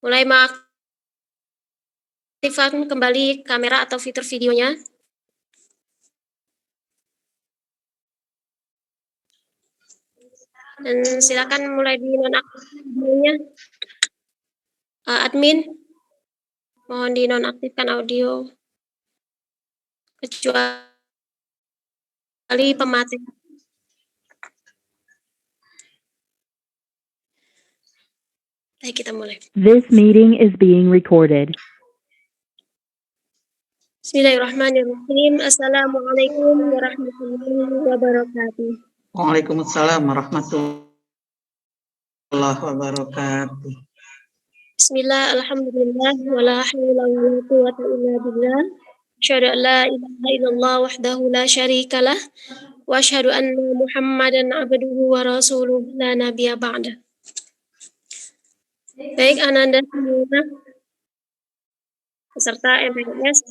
Mulai mengaktifkan kembali kamera atau fitur videonya. Dan silakan mulai dinonaktifkan videonya. Admin, mohon dinonaktifkan audio kecuali pemateri. Baik, kita mulai. This meeting is being recorded. Bismillahirrahmanirrahim. Assalamualaikum warahmatullahi wabarakatuh. Waalaikumsalam warahmatullahi wabarakatuh. Bismillah, alhamdulillah, wala hawla wala quwwata illa billah. Asyhadu an la ilaha illallah wahdahu la syarikalah wa asyhadu anna Muhammadan abduhu wa rasuluh la nabiyya ba'da. Baik, Ananda semua peserta MPLS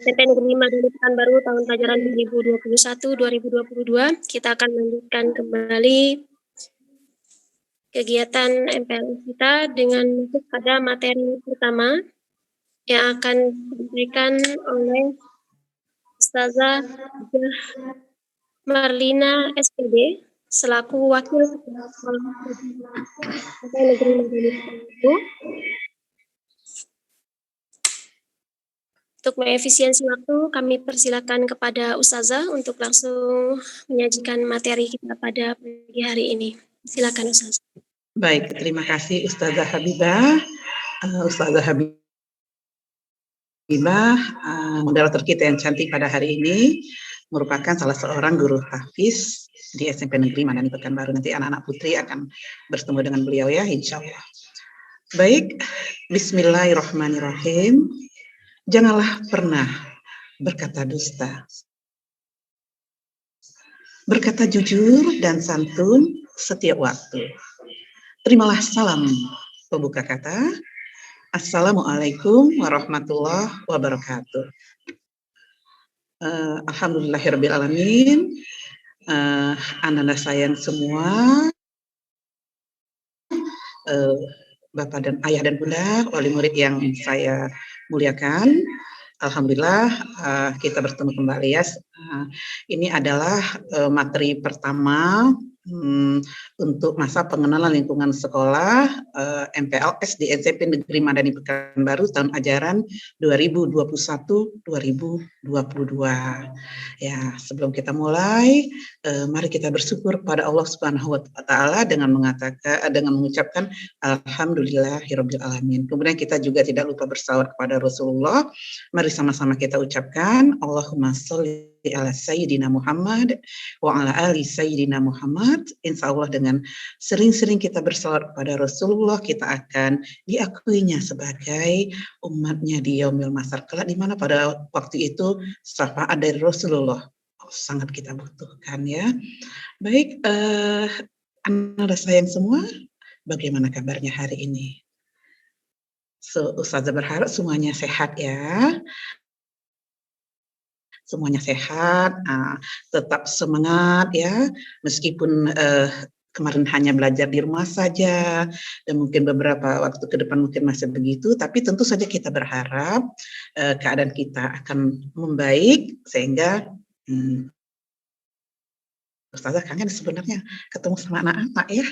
SMP Negeri 5 dari Pekanbaru tahun pelajaran 2021-2022, kita akan melanjutkan kembali kegiatan MPLS kita dengan masuk pada materi pertama yang akan diberikan oleh Ustazah Marlina SPD selaku Wakil Kepala Sekolah SMP Negeri 5. Untuk mengefisiensi waktu, kami persilakan kepada Ustazah untuk langsung menyajikan materi kita pada pagi hari ini. Silakan Ustazah. Baik, terima kasih Ustazah Habibah. Ustazah Habibah, moderator kita yang cantik pada hari ini, merupakan salah seorang guru hafiz di SMP Negeri Madani Pekanbaru. Nanti anak-anak putri akan bertemu dengan beliau ya, insya Allah. Baik, bismillahirrahmanirrahim. Janganlah pernah berkata dusta. Berkata jujur dan santun setiap waktu. Terimalah salam pembuka kata. Assalamualaikum warahmatullahi wabarakatuh. Alhamdulillahirrabbilalamin. Anak-anak sayang semua, Bapak dan Ayah dan Bunda, wali murid yang saya muliakan. Alhamdulillah kita bertemu kembali ya. Ini adalah materi pertama untuk masa pengenalan lingkungan sekolah MPLS di SMP Negeri Madani Pekanbaru tahun ajaran 2021-2022. Ya, sebelum kita mulai, mari kita bersyukur pada Allah Subhanahu wa taala dengan mengucapkan alhamdulillahirabbil alamin. Kemudian kita juga tidak lupa bersalawat kepada Rasulullah. Mari sama-sama kita ucapkan Allahumma sholli ala sayyidina Muhammad wa ala ali sayyidina Muhammad. Insya Allah dengan sering-sering kita bersalawat kepada Rasulullah, kita akan diakuinya sebagai umatnya di yaumil mahsyar kelak, di mana pada waktu itu syafaat dari Rasulullah sangat kita butuhkan ya. Baik, anak sayang semua, bagaimana kabarnya hari ini? Ustazah berharap semuanya sehat ya. Semuanya sehat, tetap semangat ya, meskipun kemarin hanya belajar di rumah saja, dan mungkin beberapa waktu ke depan mungkin masih begitu, tapi tentu saja kita berharap keadaan kita akan membaik, sehingga Ustazah kangen sebenarnya ketemu sama anak-anak ya,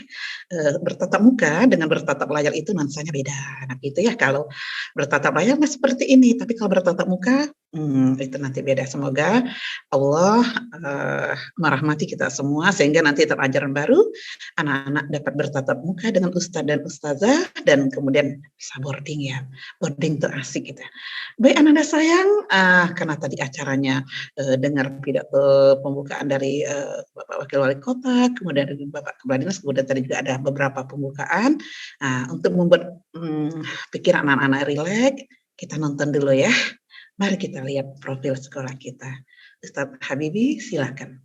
bertatap muka dengan bertatap layar itu nuansanya beda. Nah itu ya, kalau bertatap layar nah seperti ini, tapi kalau bertatap muka itu nanti beda. Semoga Allah merahmati kita semua sehingga nanti ajaran baru anak-anak dapat bertatap muka dengan ustadz dan ustazah, dan kemudian bisa boarding ya. Boarding itu asik gitu. Baik anak-anak sayang, karena tadi acaranya dengar pidato pembukaan dari Bapak Wakil Wali Kota, kemudian dari Bapak Kepala Dinas, kemudian tadi juga ada beberapa pembukaan. Untuk membuat pikiran anak-anak rileks, kita nonton dulu ya. Mari kita lihat profil sekolah kita. Ustadz Habibi, silakan.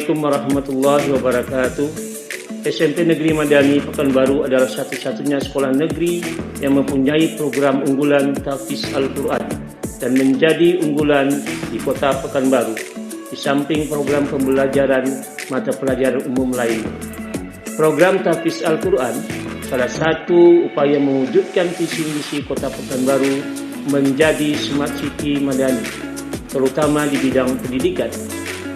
Assalamualaikum warahmatullahi wabarakatuh. SMP Negeri Madani Pekanbaru adalah satu-satunya sekolah negeri yang mempunyai program unggulan Tahfiz Al-Quran dan menjadi unggulan di kota Pekanbaru, di samping program pembelajaran mata pelajaran umum lain. Program Tahfiz Al-Quran salah satu upaya mewujudkan visi misi kota Pekanbaru menjadi Smart City Madani, terutama di bidang pendidikan.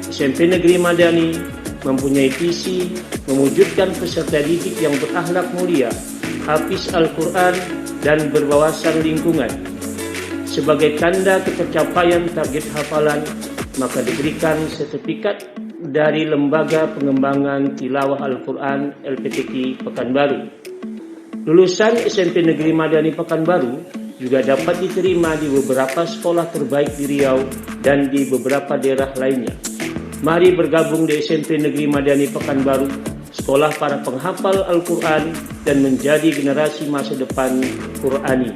SMP Negeri Madani mempunyai visi mewujudkan peserta didik yang berakhlak mulia, hafiz Al-Quran, dan berwawasan lingkungan. Sebagai tanda ketercapaian target hafalan, maka diberikan sertifikat dari Lembaga Pengembangan Tilawah Al-Quran LPTQ Pekanbaru. Lulusan SMP Negeri Madani Pekanbaru juga dapat diterima di beberapa sekolah terbaik di Riau dan di beberapa daerah lainnya. Mari bergabung di SMP Negeri Madani Pekanbaru, sekolah para penghafal Al-Quran dan menjadi generasi masa depan Qurani.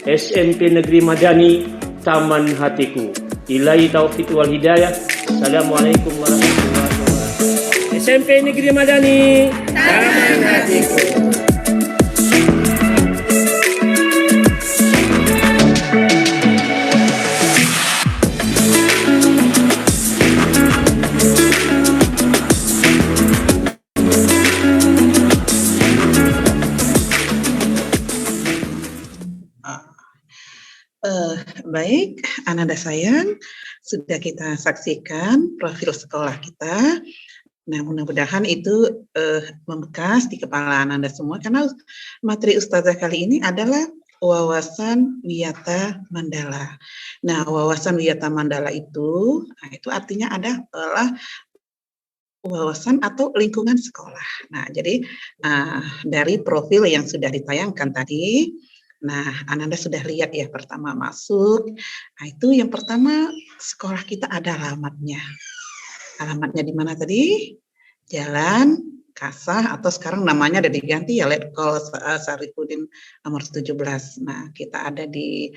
SMP Negeri Madani, Taman Hatiku. Ilahi taufiq wal hidayah. Assalamualaikum warahmatullahi wabarakatuh. SMP Negeri Madani, Taman Hatiku. Baik, Ananda sayang, sudah kita saksikan profil sekolah kita. Nah, mudah-mudahan itu membekas di kepala Ananda semua, karena materi Ustazah kali ini adalah wawasan wiyata mandala. Nah, wawasan wiyata mandala itu artinya adalah wawasan atau lingkungan sekolah. Nah, jadi dari profil yang sudah ditayangkan tadi, nah, Ananda sudah lihat ya, pertama masuk. Nah, itu yang pertama, sekolah kita ada alamatnya. Alamatnya di mana tadi? Jalan Kasah, atau sekarang namanya ada diganti ya, Letkol Sarifudin nomor 17. Nah, kita ada di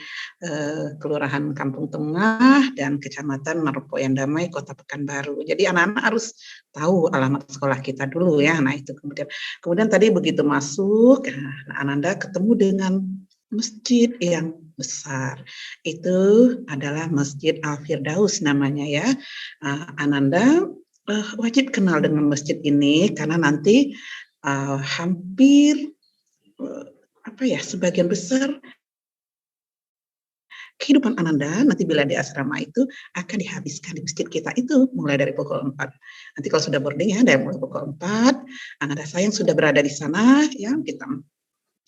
Kelurahan Kampung Tengah dan Kecamatan Maropoyan Damai, Kota Pekanbaru. Jadi anak-anak harus tahu alamat sekolah kita dulu ya. Nah, itu kemudian tadi begitu masuk, Ananda ketemu dengan masjid yang besar. Itu adalah Masjid Al-Firdaus namanya ya. Ananda wajib kenal dengan masjid ini, karena nanti hampir sebagian besar kehidupan Ananda nanti bila di asrama itu akan dihabiskan di masjid kita itu mulai dari pukul 4. Nanti kalau sudah boarding ya, dari mulai pukul 4, Ananda sayang sudah berada di sana ya, kita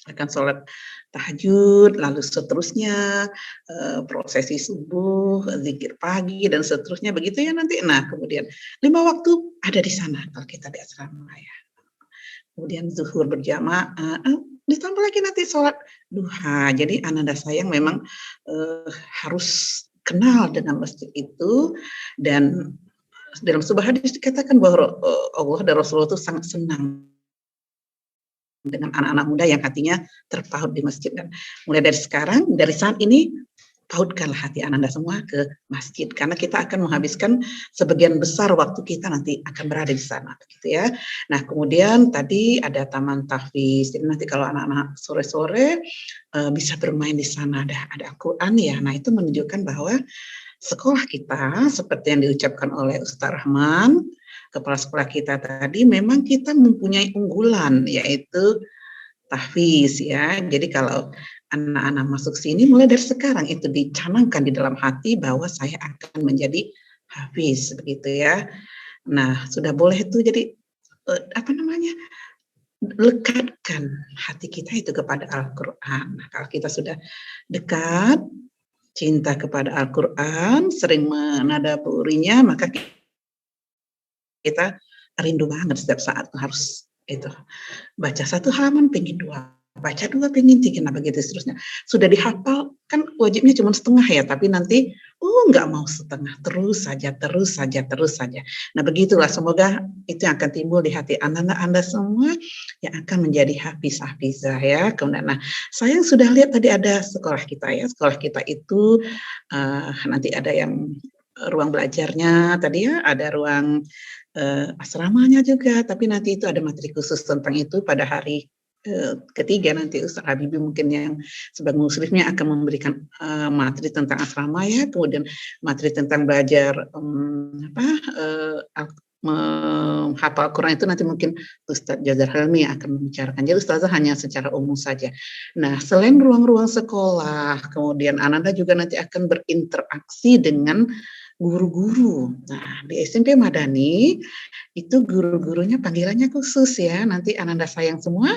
akan sholat tahajud, lalu seterusnya prosesi subuh, zikir pagi, dan seterusnya begitu ya nanti. Nah, kemudian 5 waktu ada di sana kalau kita di asrama ya. Kemudian zuhur berjamaah, ditambah lagi nanti sholat duha. Jadi Ananda sayang memang harus kenal dengan masjid itu, dan dalam sebuah hadis dikatakan bahwa Allah dan Rasulullah itu sangat senang dengan anak-anak muda yang hatinya terpaut di masjid. Dan mulai dari sekarang, dari saat ini, pautkanlah hati Ananda semua ke masjid, karena kita akan menghabiskan sebagian besar waktu kita nanti akan berada di sana, gitu ya. Nah, kemudian tadi ada taman tahfiz, jadi nanti kalau anak-anak sore-sore bisa bermain di sana, ada Al-Quran ya. Nah, itu menunjukkan bahwa sekolah kita, seperti yang diucapkan oleh Ustaz Rahman, kepala sekolah kita tadi, memang kita mempunyai unggulan, yaitu tahfiz ya. Jadi kalau anak-anak masuk sini mulai dari sekarang itu dicanangkan di dalam hati bahwa saya akan menjadi hafiz, begitu ya. Nah, sudah boleh itu jadi lekatkan hati kita itu kepada Al-Quran. Nah, kalau kita sudah dekat, cinta kepada Al-Quran, sering menadaburinya, maka kita rindu banget setiap saat harus itu baca 1 halaman pengen 2, baca 2 pengen 3, nah begitu seterusnya. Sudah dihafal kan wajibnya cuma setengah ya, tapi nanti nggak mau setengah, terus saja. Nah begitulah, semoga itu yang akan timbul di hati Anda semua yang akan menjadi hafiz-hafizah ya. Kemudian saya sudah lihat tadi ada sekolah kita ya, sekolah kita itu nanti ada yang ruang belajarnya tadi ya, ada ruang asramanya juga, tapi nanti itu ada materi khusus tentang itu pada hari ketiga nanti Ustaz Habibie mungkin yang sebagai muslimnya akan memberikan materi tentang asrama ya, kemudian materi tentang belajar menghafal Quran itu nanti mungkin Ustadz Jazar Helmi yang akan membicarakan. Jadi Ustazah hanya secara umum saja. Nah, selain ruang-ruang sekolah, kemudian Ananda juga nanti akan berinteraksi dengan guru-guru. Nah, di SMP Madani itu guru-gurunya panggilannya khusus ya. Nanti Ananda sayang semua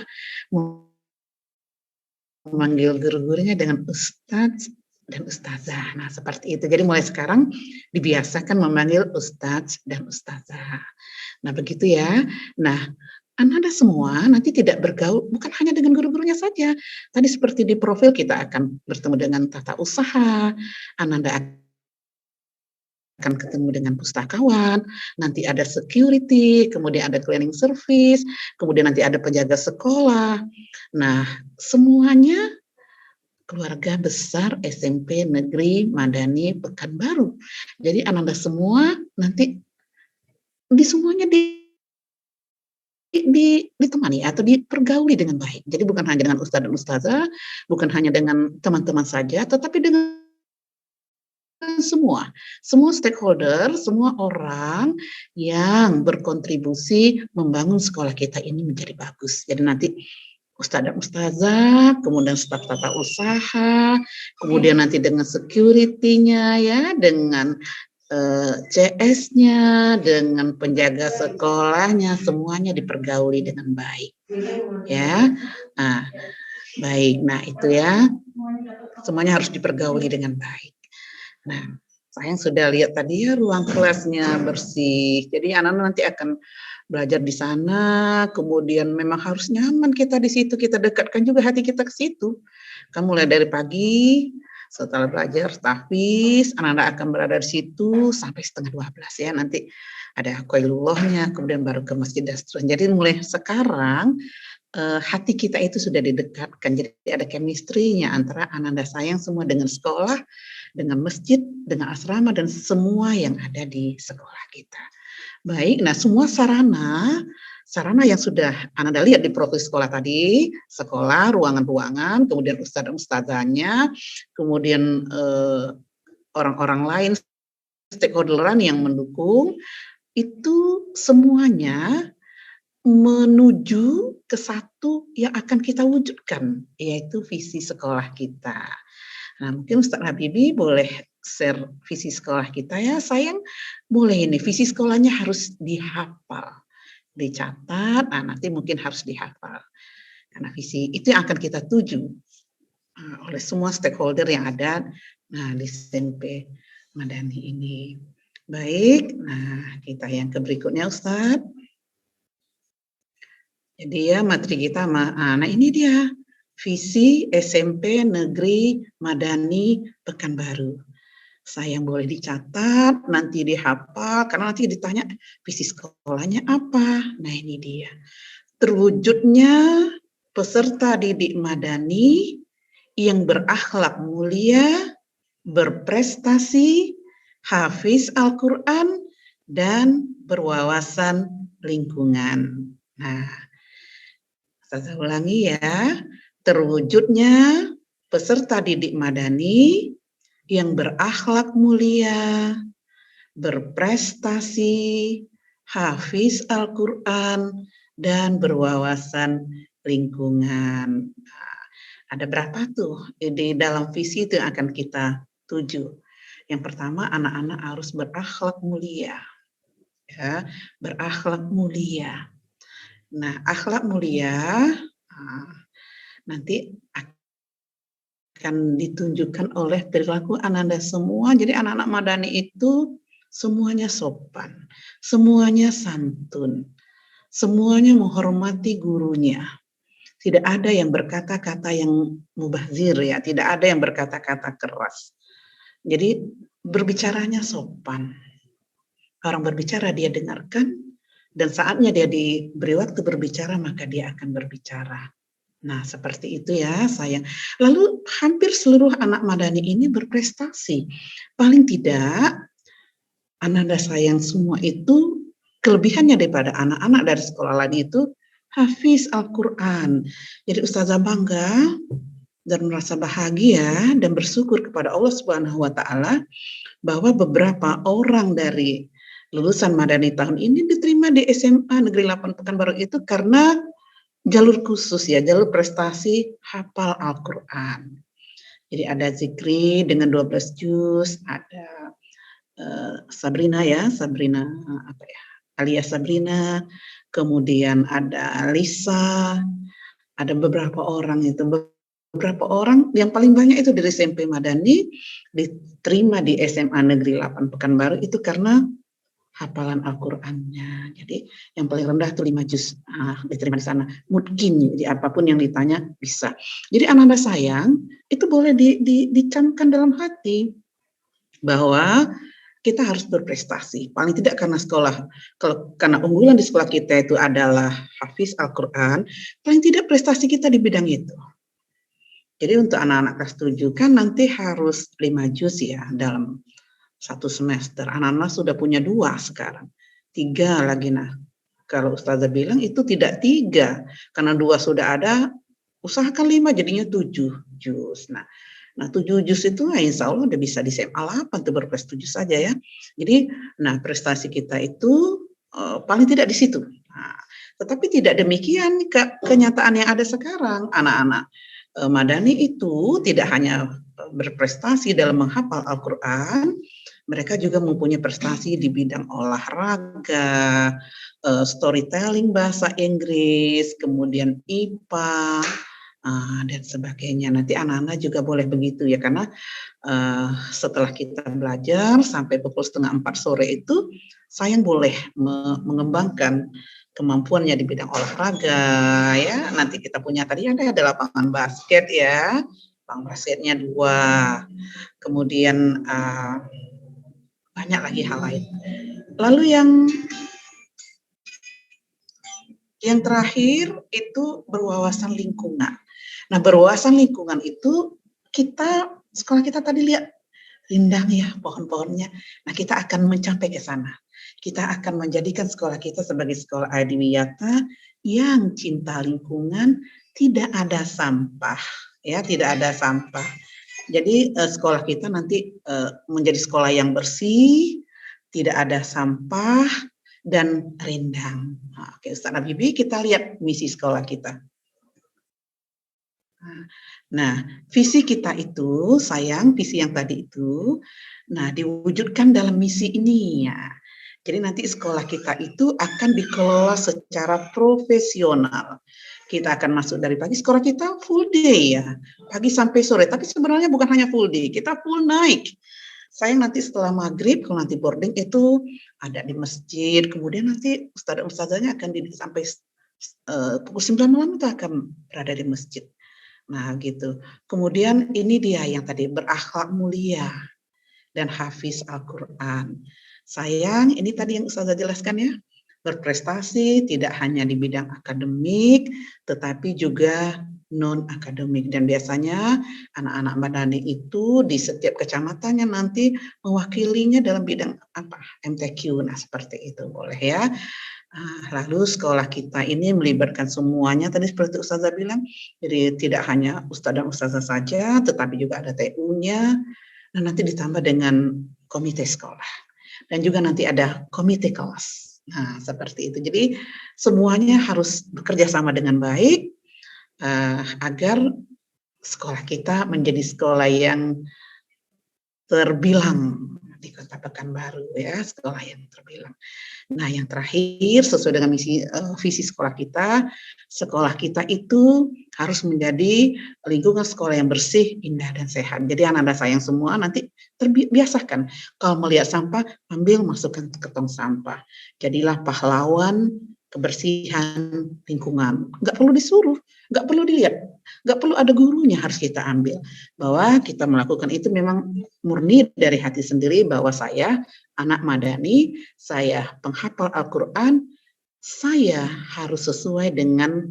memanggil guru-gurunya dengan Ustadz dan Ustazah. Nah, seperti itu. Jadi mulai sekarang dibiasakan memanggil Ustadz dan Ustazah. Nah, begitu ya. Nah, Ananda semua nanti tidak bergaul, bukan hanya dengan guru-gurunya saja. Tadi seperti di profil kita akan bertemu dengan tata usaha, Ananda akan ketemu dengan pustakawan, nanti ada security, kemudian ada cleaning service, kemudian nanti ada penjaga sekolah. Nah, semuanya keluarga besar SMP Negeri Madani Pekanbaru. Jadi Ananda semua nanti di semuanya ditemani atau dipergauli dengan baik. Jadi bukan hanya dengan ustadz dan ustazah, bukan hanya dengan teman-teman saja, tetapi dengan semua stakeholder, semua orang yang berkontribusi membangun sekolah kita ini menjadi bagus. Jadi nanti Ustadz dan Ustazah, kemudian staf tata usaha, kemudian nanti dengan security-nya ya, dengan CS-nya, dengan penjaga sekolahnya, semuanya dipergauli dengan baik. Ya, nah, baik. Nah itu ya, semuanya harus dipergauli dengan baik. Nah, saya sudah lihat tadi ya ruang kelasnya bersih. Jadi anak-anak nanti akan belajar di sana, kemudian memang harus nyaman kita di situ, kita dekatkan juga hati kita ke situ. Kamu mulai dari pagi, setelah belajar tahfiz, anak-anak akan berada di situ sampai 11:30 ya, nanti ada Qailullahnya, kemudian baru ke Masjid Dasrun. Jadi mulai sekarang, hati kita itu sudah didekatkan, jadi ada chemistry-nya antara Ananda sayang semua dengan sekolah, dengan masjid, dengan asrama, dan semua yang ada di sekolah kita. Baik, nah semua sarana yang sudah Ananda lihat di profil sekolah tadi, sekolah, ruangan-ruangan, kemudian ustadz dan ustazahnya, kemudian orang-orang lain, stakeholderan yang mendukung, itu semuanya menuju ke satu yang akan kita wujudkan, yaitu visi sekolah kita. Nah, mungkin Ustaz Habibie boleh share visi sekolah kita ya, sayang. Boleh ini, visi sekolahnya harus dihafal, dicatat, nah nanti mungkin harus dihafal. Karena visi itu yang akan kita tuju oleh semua stakeholder yang ada di SMP Madani ini. Baik, nah kita yang ke berikutnya Ustaz. Jadi ya materi kita, nah ini dia. Visi SMP Negeri Madani Pekanbaru. Sayang boleh dicatat, nanti dihafal, karena nanti ditanya visi sekolahnya apa. Nah ini dia. Terwujudnya peserta didik Madani yang berakhlak mulia, berprestasi, hafiz Al-Quran, dan berwawasan lingkungan. Nah, saya ulangi ya. Terwujudnya peserta didik Madani yang berakhlak mulia, berprestasi, hafiz Al-Quran, dan berwawasan lingkungan. Nah, ada berapa tuh di dalam visi itu yang akan kita tuju? Yang pertama, anak-anak harus berakhlak mulia. Ya, berakhlak mulia. Nah, akhlak mulia nanti akan ditunjukkan oleh perilaku Ananda semua. Jadi anak-anak Madani itu semuanya sopan, semuanya santun, semuanya menghormati gurunya. Tidak ada yang berkata-kata yang mubazir ya, tidak ada yang berkata-kata keras. Jadi berbicaranya sopan. Orang berbicara dia dengarkan, dan saatnya dia diberi waktu berbicara maka dia akan berbicara. Nah, seperti itu ya, sayang. Lalu hampir seluruh anak Madani ini berprestasi. Paling tidak ananda sayang semua itu kelebihannya daripada anak-anak dari sekolah lain itu hafiz Al-Quran. Jadi Ustazah bangga dan merasa bahagia dan bersyukur kepada Allah Subhanahu wa Ta'ala bahwa beberapa orang dari lulusan Madani tahun ini diterima di SMA Negeri 8 Pekanbaru itu karena jalur khusus ya, jalur prestasi hafal Al-Quran. Jadi ada Zikri dengan 12 juz, ada Sabrina alias Sabrina, kemudian ada Lisa, ada beberapa orang yang paling banyak itu dari SMP Madani diterima di SMA Negeri 8 Pekanbaru itu karena hafalan Al-Qurannya. Jadi yang paling rendah itu 5 juz diterima di sana. Mungkin jadi apapun yang ditanya bisa. Jadi ananda sayang itu boleh dicamkan dalam hati bahwa kita harus berprestasi. Paling tidak karena unggulan di sekolah kita itu adalah hafiz Al-Quran, paling tidak prestasi kita di bidang itu. Jadi untuk anak-anak kelas 7 kan nanti harus 5 juz ya dalam satu semester. Anak-anak sudah punya 2 sekarang. 3 lagi. Nah, kalau Ustazah bilang itu tidak 3. Karena 2 sudah ada, usahakan 5 jadinya 7 juz. Nah 7 juz itu insya Allah udah bisa di SMA 8 tuh berprestasi saja ya. Jadi, prestasi kita itu paling tidak di situ. Nah, tetapi tidak demikian kenyataan yang ada sekarang. Anak-anak Madani itu tidak hanya berprestasi dalam menghafal Al-Quran, mereka juga mempunyai prestasi di bidang olahraga, storytelling bahasa Inggris, kemudian IPA, dan sebagainya. Nanti anak-anak juga boleh begitu ya, karena setelah kita belajar sampai pukul 3:30 sore itu, sayang boleh mengembangkan kemampuannya di bidang olahraga ya. Nanti kita punya tadi ada lapangan basket ya, lapangan basketnya 2, kemudian banyak lagi hal lain. Lalu yang terakhir itu berwawasan lingkungan. Nah, berwawasan lingkungan itu sekolah kita tadi lihat rindang ya pohon-pohonnya. Nah, kita akan mencapai ke sana. Kita akan menjadikan sekolah kita sebagai sekolah adiwiyata yang cinta lingkungan, tidak ada sampah ya, tidak ada sampah. Jadi sekolah kita nanti menjadi sekolah yang bersih, tidak ada sampah, dan rindang. Oke, Ustaz Habibie, kita lihat misi sekolah kita. Nah, visi kita itu, visi yang tadi itu, diwujudkan dalam misi ini ya. Jadi nanti sekolah kita itu akan dikelola secara profesional. Kita akan masuk dari pagi, sekolah kita full day ya, pagi sampai sore. Tapi sebenarnya bukan hanya full day, kita full night. Sayang nanti setelah maghrib, kalau nanti boarding itu ada di masjid, kemudian nanti ustazah-ustazahnya akan sampai pukul 9 malam itu akan berada di masjid. Nah gitu. Kemudian ini dia yang tadi berakhlak mulia dan hafiz Al-Quran. Sayang, ini tadi yang ustazah jelaskan ya, berprestasi tidak hanya di bidang akademik, tetapi juga non-akademik. Dan biasanya anak-anak Madani itu di setiap kecamatannya nanti mewakilinya dalam bidang apa? MTQ, nah seperti itu boleh ya. Lalu sekolah kita ini melibatkan semuanya, tadi seperti Ustazah bilang, jadi tidak hanya ustadz dan ustazah saja, tetapi juga ada TU-nya, dan nanti ditambah dengan komite sekolah. Dan juga nanti ada komite kelas. Nah, seperti itu. Jadi semuanya harus bekerja sama dengan baik agar sekolah kita menjadi sekolah yang terbilang di Kota Pekanbaru ya, sekolah yang terbilang. Nah, yang terakhir sesuai dengan visi sekolah kita itu harus menjadi lingkungan sekolah yang bersih, indah dan sehat. Jadi anak-anak sayang semua nanti terbiasakan kalau melihat sampah ambil masukkan ke tong sampah. Jadilah pahlawan kebersihan lingkungan. Nggak perlu disuruh, nggak perlu dilihat, nggak perlu ada gurunya, harus kita ambil. Bahwa kita melakukan itu memang murni dari hati sendiri bahwa saya anak Madani, saya penghafal Al-Quran, saya harus sesuai dengan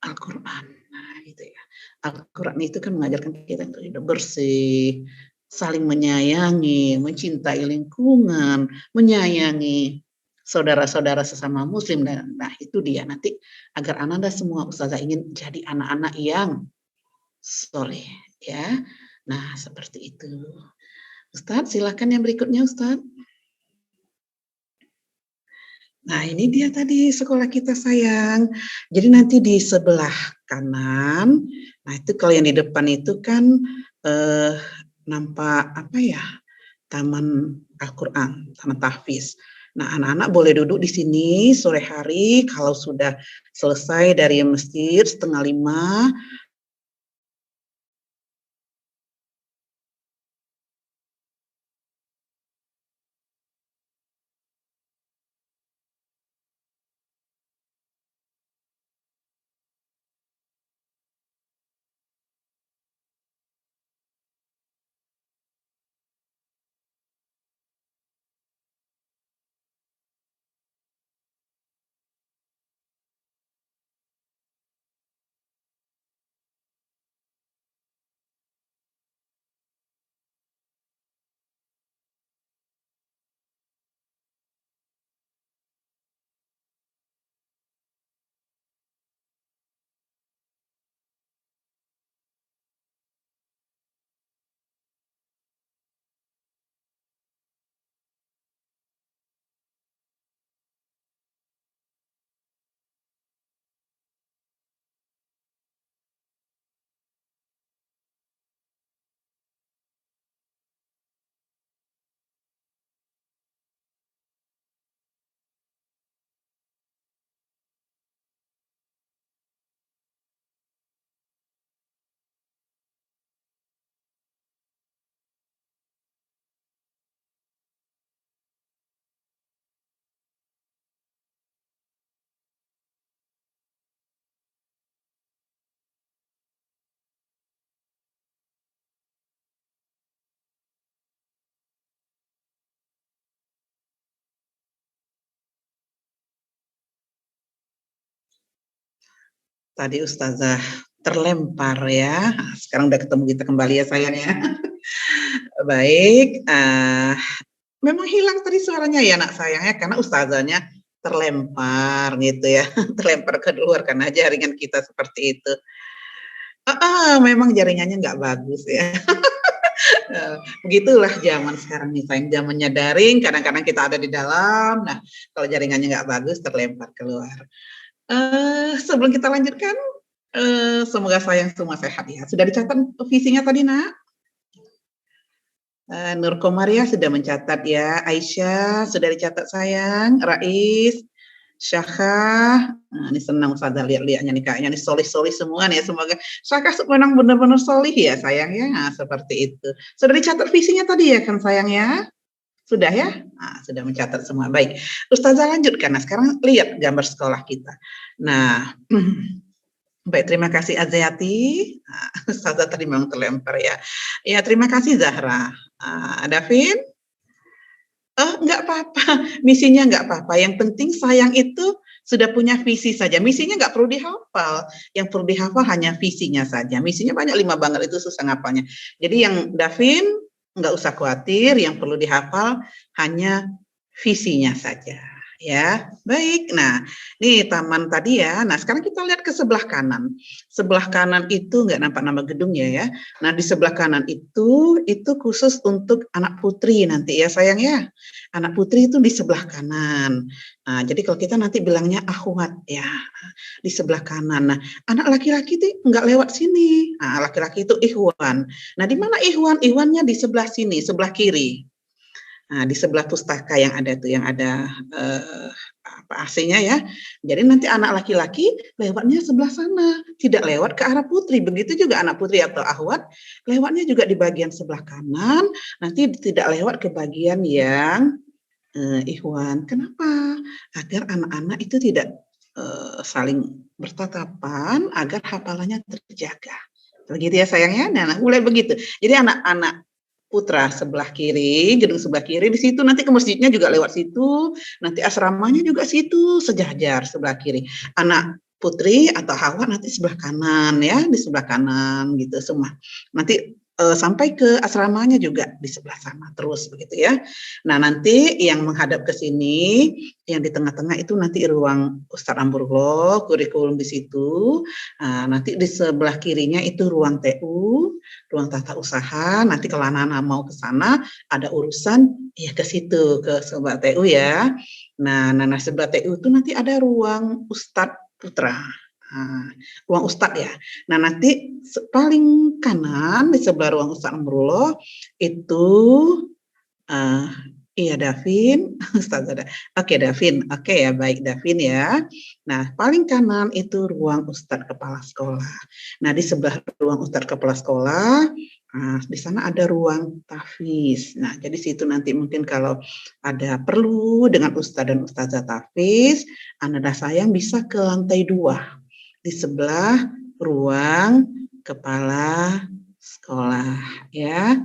Al-Quran. Nah, gitu ya. Al-Quran itu kan mengajarkan kita untuk hidup bersih, saling menyayangi, mencintai lingkungan, menyayangi saudara-saudara sesama muslim. Nah, itu dia nanti agar anak-anak semua Ustazah ingin jadi anak-anak yang soleh ya. Nah, seperti itu. Ustadz, silakan yang berikutnya Ustadz. Nah, ini dia tadi sekolah kita sayang. Jadi nanti di sebelah kanan, nah itu kalau yang di depan itu kan nampak apa ya? Taman Al-Quran, Taman Tahfiz. Nah, anak-anak boleh duduk di sini sore hari kalau sudah selesai dari masjid 4:30. Tadi Ustazah terlempar ya. Sekarang udah ketemu kita kembali ya sayang ya. Baik, memang hilang tadi suaranya ya nak sayang ya, karena Ustazahnya terlempar gitu ya, terlempar ke luar karena jaringan kita seperti itu. Memang jaringannya nggak bagus ya. Begitulah zaman sekarang nih sayang, zamannya daring, kadang-kadang kita ada di dalam, nah kalau jaringannya nggak bagus terlempar keluar. Sebelum kita lanjutkan, semoga sayang semua sehat ya. Sudah dicatat visinya tadi nak? Nur Komaria sudah mencatat ya. Aisyah sudah dicatat sayang. Rais, Syakha, nah, ini senang Ustazah lihat-lihatnya nih kayaknya nih solih-solih semua nih ya. Semoga Syakha memang benar-benar solih ya sayang ya. Nah, seperti itu. Sudah dicatat visinya tadi ya kan sayang ya? Sudah ya? Nah, sudah mencatat semua. Baik, Ustazah lanjutkan. Nah, sekarang lihat gambar sekolah kita. Nah, baik, terima kasih Aziati. Nah, Ustazah tadi memang terlempar ya. Ya, terima kasih Zahra. Davin? Enggak apa-apa, misinya enggak apa-apa. Yang penting sayang itu sudah punya visi saja. Misinya enggak perlu dihafal. Yang perlu dihafal hanya visinya saja. Misinya banyak 5 banget, itu susah ngapalnya. Jadi yang Davin enggak usah khawatir, yang perlu dihafal hanya visinya saja. Ya, baik. Nah, ini taman tadi ya. Nah, sekarang kita lihat ke sebelah kanan. Sebelah kanan itu enggak nampak nama gedungnya ya. Nah, di sebelah kanan itu khusus untuk anak putri nanti ya sayang ya. Anak putri itu di sebelah kanan. Nah, jadi kalau kita nanti bilangnya akhwat ya, di sebelah kanan. Nah, anak laki-laki itu enggak lewat sini. Nah, laki-laki itu ikhwan. Nah, di mana ikhwan? Ikhwannya di sebelah sini, sebelah kiri. Nah, di sebelah pustaka yang ada tuh, yang ada AC-nya ya. Jadi nanti anak laki-laki lewatnya sebelah sana, tidak lewat ke arah putri. Begitu juga anak putri atau akhwat, lewatnya juga di bagian sebelah kanan, nanti tidak lewat ke bagian yang ikhwan. Kenapa? Agar anak-anak itu tidak saling bertatapan, agar hafalannya terjaga. Begitu ya sayangnya. Nah, mulai begitu. Jadi anak-anak putra sebelah kiri, gedung sebelah kiri, di situ nanti ke masjidnya juga lewat situ, nanti asramanya juga situ, sejajar sebelah kiri. Anak putri atau akhwat nanti sebelah kanan ya, di sebelah kanan gitu semua. Nanti sampai ke asramanya juga di sebelah sana terus begitu ya. Nah, nanti yang menghadap ke sini, yang di tengah-tengah itu nanti ruang Ustadz Amrullah, kurikulum di situ. Nanti di sebelah kirinya itu ruang TU, ruang tata usaha. Nanti kalau anak-anak mau ke sana ada urusan, ya ke situ, ke sebelah TU ya. Nah, sebelah TU itu nanti ada ruang Ustadz Putra. Ruang Ustadz ya. Nah, nanti paling kanan di sebelah ruang Ustadz Amrullah itu iya Davin, Ustazah. Oke Davin, oke ya baik Davin ya. Nah paling kanan itu ruang Ustadz Kepala Sekolah. Nah di sebelah ruang Ustadz Kepala Sekolah, di sana ada ruang tahfiz. Nah jadi situ nanti mungkin kalau ada perlu dengan Ustadz dan Ustazah tahfiz, anak sayang bisa ke lantai 2 di sebelah ruang Kepala Sekolah ya.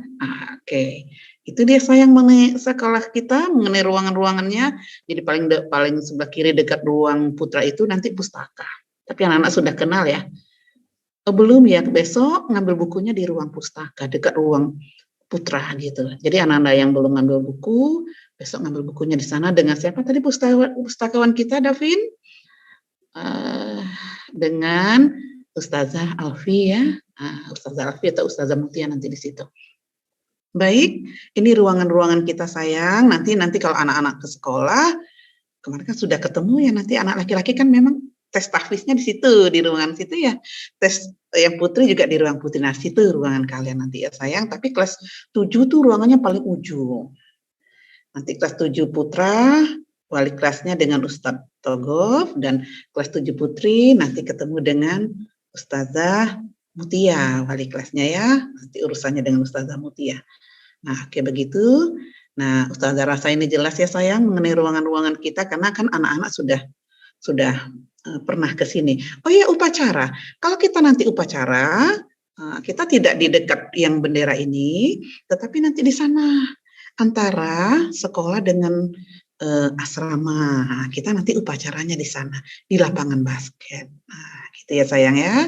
Oke. Itu dia sayang mengenai sekolah kita, mengenai ruangan-ruangannya. Jadi paling sebelah kiri dekat ruang Putra itu nanti pustaka. Tapi anak-anak sudah kenal ya. Belum ya, besok ngambil bukunya di ruang pustaka dekat ruang Putra gitu. Jadi anak-anak yang belum ngambil buku, besok ngambil bukunya di sana dengan siapa tadi pustakawan kita Davin? Dengan Ustazah Alfi ya. Ustazah Alfi atau Ustazah Mutia nanti di situ. Baik, ini ruangan-ruangan kita sayang. Nanti kalau anak-anak ke sekolah, kemarin kan sudah ketemu ya, nanti anak laki-laki kan memang tes tahfiznya di situ, di ruangan situ ya. Tes yang putri juga di ruang putri. Nah, situ ruangan kalian nanti ya sayang. Tapi kelas 7 tuh ruangannya paling ujung. Nanti kelas 7 putra, wali kelasnya dengan Ustadz Togof, dan kelas 7 putri nanti ketemu dengan Ustazah Mutia, wali kelasnya ya. Nanti urusannya dengan Ustazah Mutia. Nah, kayak begitu. Nah, Ustazah rasa ini jelas ya sayang mengenai ruangan-ruangan kita karena kan anak-anak sudah pernah ke sini. Oh iya, upacara. Kalau kita nanti upacara, kita tidak di dekat yang bendera ini, tetapi nanti di sana antara sekolah dengan asrama. Kita nanti upacaranya di sana, di lapangan basket. Nah, gitu ya sayang ya.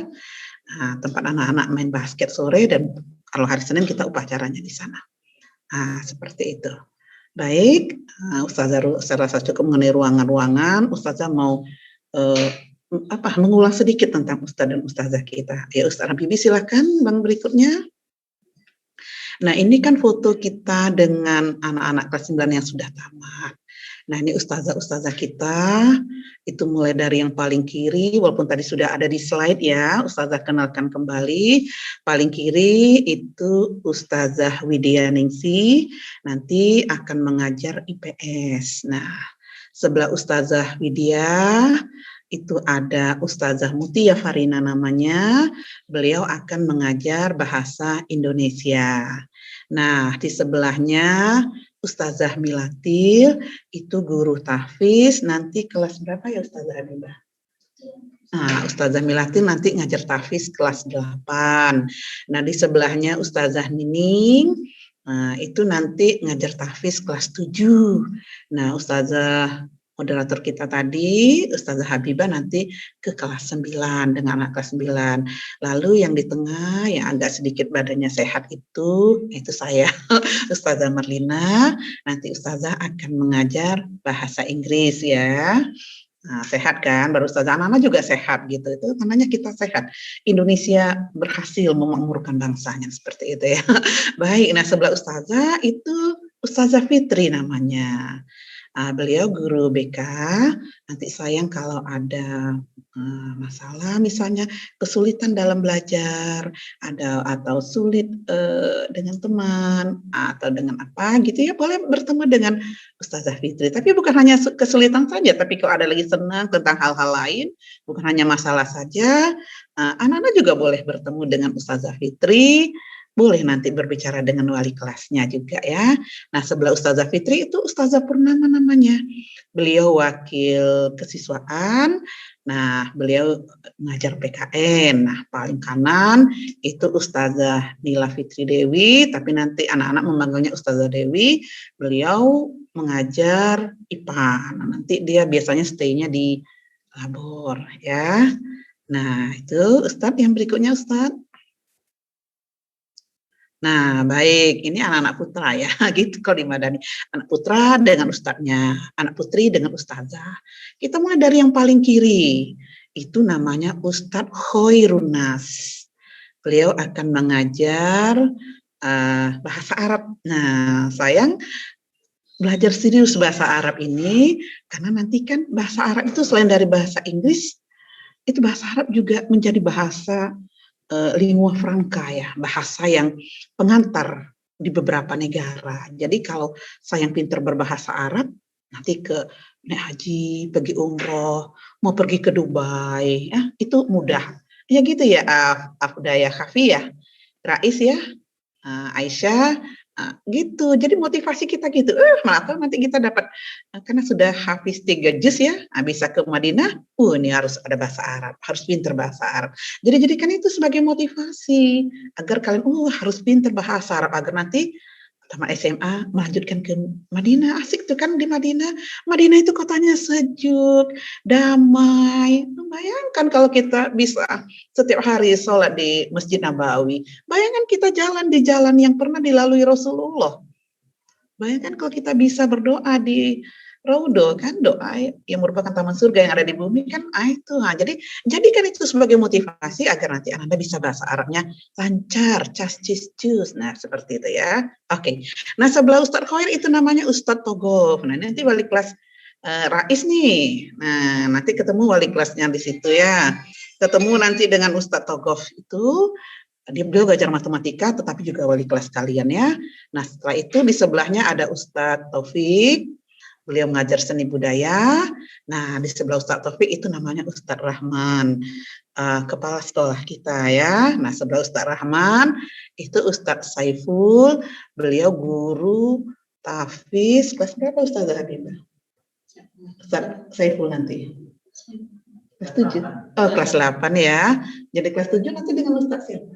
Nah, tempat anak-anak main basket sore dan kalau hari Senin kita upacaranya di sana. Seperti itu. Baik, Ustazah rasa cukup mengenai ruangan-ruangan. Ustazah mau mengulang sedikit tentang Ustaz dan Ustazah kita. Ya Ustaz Habibie silakan Bang berikutnya. Nah ini kan foto kita dengan anak-anak kelas 9 yang sudah tamat. Nah ini ustazah-ustazah kita, itu mulai dari yang paling kiri, walaupun tadi sudah ada di slide ya, ustazah kenalkan kembali. Paling kiri itu Ustazah Widya Ningsi, nanti akan mengajar IPS. Nah sebelah Ustazah Widya, itu ada Ustazah Mutia Farina namanya, beliau akan mengajar bahasa Indonesia. Nah, di sebelahnya Ustazah Milatil, itu guru tahfiz, nanti kelas berapa ya Ustazah Habibah? Nah, Ustazah Milatil nanti ngajar tahfiz kelas 8. Nah, di sebelahnya Ustazah Nining, itu nanti ngajar tahfiz kelas 7. Nah, Ustazah moderator kita tadi, Ustazah Habibah nanti ke kelas 9 dengan anak kelas 9. Lalu yang di tengah yang agak sedikit badannya sehat itu saya, Ustazah Marlina. Nanti Ustazah akan mengajar bahasa Inggris ya. Nah, sehat kan, baru Ustazah anak-anak juga sehat gitu. Itu tandanya kita sehat. Indonesia berhasil memakmurkan bangsanya seperti itu ya. Baik, nah sebelah Ustazah itu Ustazah Fitri namanya. Beliau guru BK, nanti sayang kalau ada masalah misalnya kesulitan dalam belajar, atau sulit dengan teman, atau dengan apa gitu ya, boleh bertemu dengan Ustazah Fitri. Tapi bukan hanya kesulitan saja, tapi kalau ada lagi senang tentang hal-hal lain, bukan hanya masalah saja, anak-anak juga boleh bertemu dengan Ustazah Fitri, boleh nanti berbicara dengan wali kelasnya juga ya. Nah sebelah Ustazah Fitri itu Ustazah Purnama namanya. Beliau wakil kesiswaan, nah beliau ngajar PKN. Nah paling kanan itu Ustazah Nila Fitri Dewi, tapi nanti anak-anak memanggilnya Ustazah Dewi. Beliau mengajar IPA. Nah, nanti dia biasanya stay-nya di labor ya. Nah itu Ustadz, yang berikutnya Ustadz. Nah, baik, ini anak-anak putra ya, gitu kalau di Madani. Anak putra dengan ustadznya, anak putri dengan ustazah. Kita mulai dari yang paling kiri, itu namanya Ustadz Khoirunas. Beliau akan mengajar bahasa Arab. Nah, sayang belajar serius bahasa Arab ini, karena nanti kan bahasa Arab itu selain dari bahasa Inggris, itu bahasa Arab juga menjadi bahasa lingua franca ya, bahasa yang pengantar di beberapa negara. Jadi kalau saya yang pintar berbahasa Arab, nanti ke naik haji, pergi umroh, mau pergi ke Dubai, ya, itu mudah. Ya gitu ya, Afdaya Khafi ya, Rais ya, Aisyah, gitu. Jadi motivasi kita gitu. Malah nanti kita dapat karena sudah hafiz 3 juz ya, bisa ke Madinah. Ini harus ada bahasa Arab, harus pintar bahasa Arab. Jadi jadikan itu sebagai motivasi agar kalian harus pintar bahasa Arab agar nanti tamat SMA melanjutkan ke Madinah. Asik tuh kan di Madinah. Madinah itu kotanya sejuk, damai. Bayangkan kalau kita bisa setiap hari sholat di Masjid Nabawi. Bayangkan kita jalan di jalan yang pernah dilalui Rasulullah. Bayangkan kalau kita bisa berdoa di Raudhah, kan doa yang merupakan taman surga yang ada di bumi kan itu. Jadi jadikan itu sebagai motivasi agar nanti Anda bisa bahasa Arabnya lancar, cas cis cus. Nah, seperti itu ya. Oke. Nah, sebelah Ustadz Khoir itu namanya Ustadz Togof. Nah, nanti wali kelas Rais nih. Nah, nanti ketemu wali kelasnya di situ ya. Ketemu nanti dengan Ustadz Togof itu. Beliau belajar matematika, tetapi juga wali kelas kalian ya. Nah, setelah itu di sebelahnya ada Ustadz Taufik. Beliau mengajar seni budaya. Nah, di sebelah Ustadz Taufik itu namanya Ustadz Rahman, kepala sekolah kita ya. Nah, sebelah Ustadz Rahman itu Ustadz Saiful, beliau guru tahfiz. Kelas berapa Ustazah Habibah? Ustadz Saiful nanti. Kelas 7. Oh, kelas 8 ya. Jadi kelas 7 nanti dengan Ustadz siapa?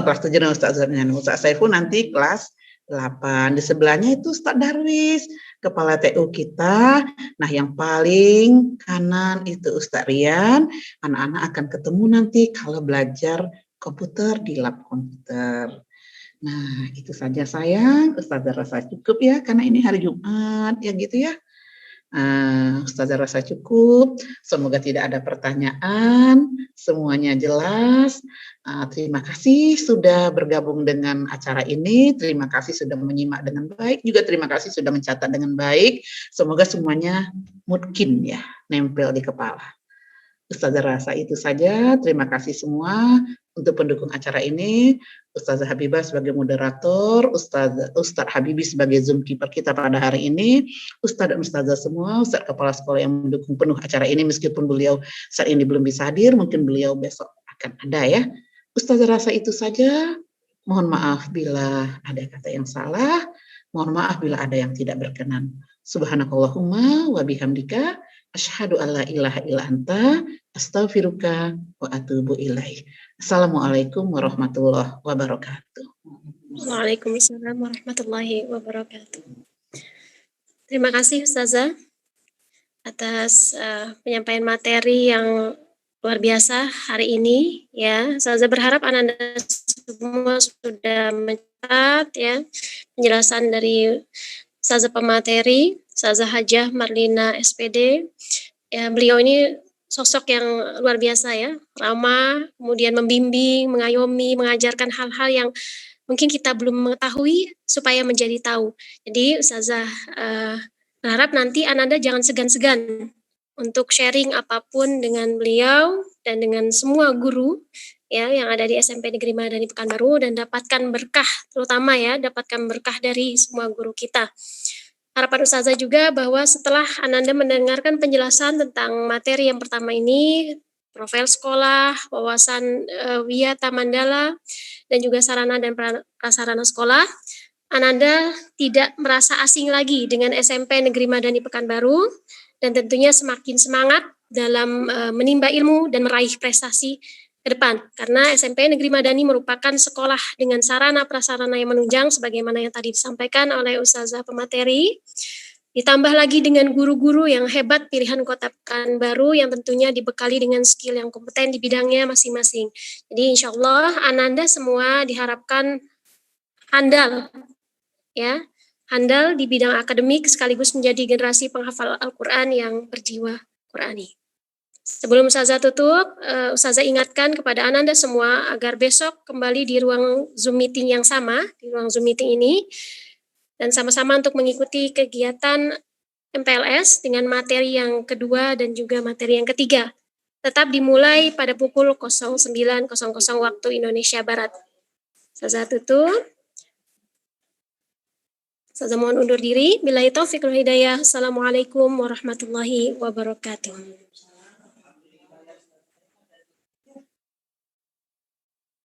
Kelas 7 dengan Ustadz Zarnian. Ustadz Saiful nanti kelas 8. Di sebelahnya itu Ustadz Darwis, kepala TU kita. Nah, yang paling kanan itu Ustadz Rian. Anak-anak akan ketemu nanti kalau belajar komputer di lab komputer. Nah, itu saja sayang. Ustazah rasa cukup ya, karena ini hari Jumat, ya gitu ya. Ustazah rasa cukup. Semoga tidak ada pertanyaan. Semuanya jelas. Terima kasih sudah bergabung dengan acara ini. Terima kasih sudah menyimak dengan baik. Juga terima kasih sudah mencatat dengan baik. Semoga semuanya mungkin ya, nempel di kepala. Ustazah rasa itu saja. Terima kasih semua untuk pendukung acara ini. Ustazah Habibah sebagai moderator, Ustadz Habibi sebagai Zoom keeper kita pada hari ini, Ustadz dan Ustazah semua, Ustadz kepala sekolah yang mendukung penuh acara ini meskipun beliau saat ini belum bisa hadir, mungkin beliau besok akan ada ya. Ustazah rasa itu saja. Mohon maaf bila ada kata yang salah, mohon maaf bila ada yang tidak berkenan. Subhanakallahumma wa bihamdika asyhadu alla ilaha illa anta astaghfiruka wa atubu ilaih. Assalamualaikum warahmatullahi wabarakatuh. Waalaikumsalam warahmatullahi wabarakatuh. Terima kasih Ustazah atas penyampaian materi yang luar biasa hari ini ya. Ustazah berharap Anda semua sudah mencatat ya penjelasan dari Ustazah pemateri, Ustazah Hajah Marlina SPD. Ya, beliau ini sosok yang luar biasa ya, ramah, kemudian membimbing, mengayomi, mengajarkan hal-hal yang mungkin kita belum mengetahui supaya menjadi tahu. Jadi Ustazah berharap nanti Ananda jangan segan-segan untuk sharing apapun dengan beliau dan dengan semua guru ya yang ada di SMP Negeri Madani Pekanbaru dan dapatkan berkah, terutama ya dapatkan berkah dari semua guru kita. Harapan Ustazah juga bahwa setelah Ananda mendengarkan penjelasan tentang materi yang pertama ini, profil sekolah, wawasan Wiyata Mandala, dan juga sarana dan prasarana sekolah, Ananda tidak merasa asing lagi dengan SMP Negeri Madani Pekanbaru, dan tentunya semakin semangat dalam menimba ilmu dan meraih prestasi ke depan. Karena SMP Negeri Madani merupakan sekolah dengan sarana prasarana yang menunjang sebagaimana yang tadi disampaikan oleh Ustazah pemateri. Ditambah lagi dengan guru-guru yang hebat pilihan Kota Pekanbaru yang tentunya dibekali dengan skill yang kompeten di bidangnya masing-masing. Jadi insya Allah Ananda semua diharapkan handal, ya, handal di bidang akademik sekaligus menjadi generasi penghafal Al-Quran yang berjiwa Qurani. Sebelum Ustazah tutup, Ustazah ingatkan kepada Ananda semua agar besok kembali di ruang Zoom meeting yang sama, di ruang Zoom meeting ini, dan sama-sama untuk mengikuti kegiatan MPLS dengan materi yang kedua dan juga materi yang ketiga. Tetap dimulai pada pukul 09.00 waktu Indonesia Barat. Ustazah tutup. Ustazah mohon undur diri. Billahi taufiq wal hidayah. Assalamualaikum warahmatullahi wabarakatuh.